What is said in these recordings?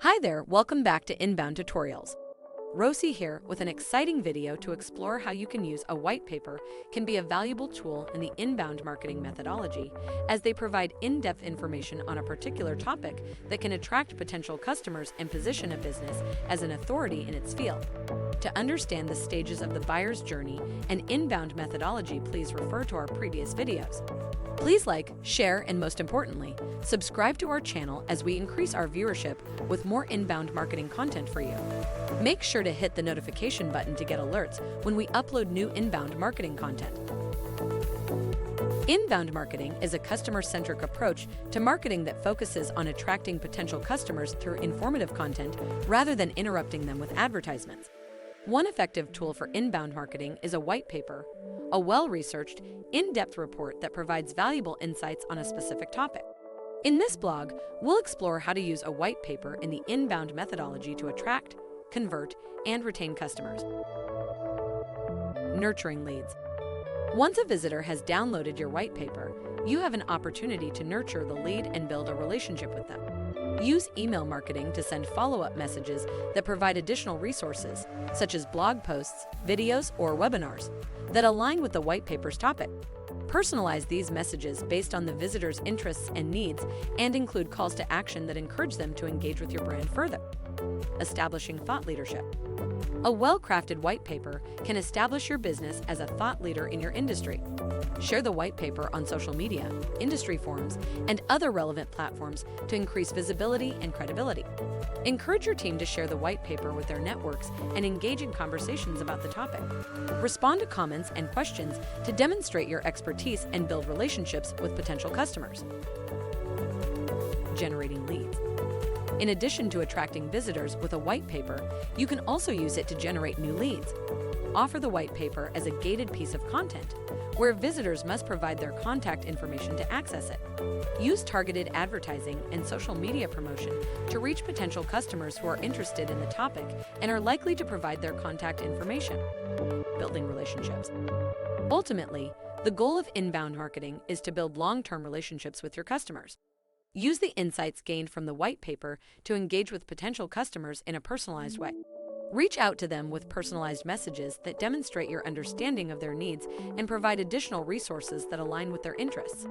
Hi there, welcome back to Inbound Tutorials. Rosie here with an exciting video to explore how you can use a white paper can be a valuable tool in the inbound marketing methodology, as they provide in-depth information on a particular topic that can attract potential customers and position a business as an authority in its field. To understand the stages of the buyer's journey and inbound methodology, please refer to our previous videos. Please like, share, and most importantly, subscribe to our channel as we increase our viewership with more inbound marketing content for you. Make sure to hit the notification button to get alerts when we upload new inbound marketing content. Inbound marketing is a customer-centric approach to marketing that focuses on attracting potential customers through informative content rather than interrupting them with advertisements. One effective tool for inbound marketing is a white paper, a well-researched, in-depth report that provides valuable insights on a specific topic. In this blog, we'll explore how to use a white paper in the inbound methodology to attract, convert, and retain customers. Nurturing leads. Once a visitor has downloaded your white paper, you have an opportunity to nurture the lead and build a relationship with them. Use email marketing to send follow-up messages that provide additional resources, such as blog posts, videos, or webinars, that align with the white paper's topic. Personalize these messages based on the visitor's interests and needs and include calls to action that encourage them to engage with your brand further. Establishing thought leadership. A well-crafted white paper can establish your business as a thought leader in your industry. Share the white paper on social media, industry forums, and other relevant platforms to increase visibility and credibility. Encourage your team to share the white paper with their networks and engage in conversations about the topic. Respond to comments and questions to demonstrate your expertise and build relationships with potential customers. Generating leads. In addition to attracting visitors with a white paper, you can also use it to generate new leads. Offer the white paper as a gated piece of content, where visitors must provide their contact information to access it. Use targeted advertising and social media promotion to reach potential customers who are interested in the topic and are likely to provide their contact information. Building relationships. Ultimately, the goal of inbound marketing is to build long-term relationships with your customers. Use the insights gained from the white paper to engage with potential customers in a personalized way. Reach out to them with personalized messages that demonstrate your understanding of their needs and provide additional resources that align with their interests.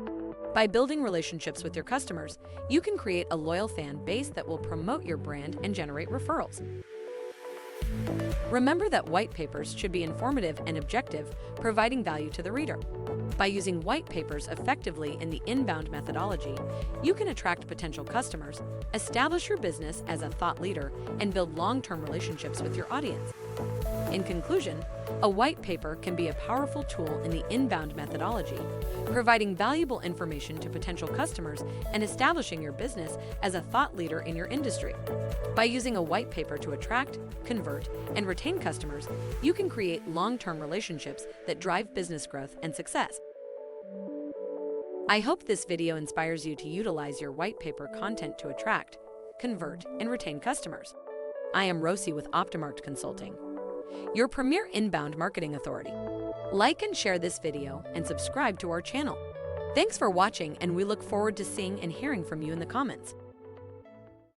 By building relationships with your customers, you can create a loyal fan base that will promote your brand and generate referrals. Remember that white papers should be informative and objective, providing value to the reader. By using white papers effectively in the inbound methodology, you can attract potential customers, establish your business as a thought leader, and build long-term relationships with your audience. In conclusion, a white paper can be a powerful tool in the inbound methodology, providing valuable information to potential customers and establishing your business as a thought leader in your industry. By using a white paper to attract, convert, and retain customers, you can create long-term relationships that drive business growth and success. I hope this video inspires you to utilize your white paper content to attract, convert, and retain customers. I am Rosie with Optimarked Consulting, your premier inbound marketing authority. Like and share this video and subscribe to our channel. Thanks for watching, and we look forward to seeing and hearing from you in the comments.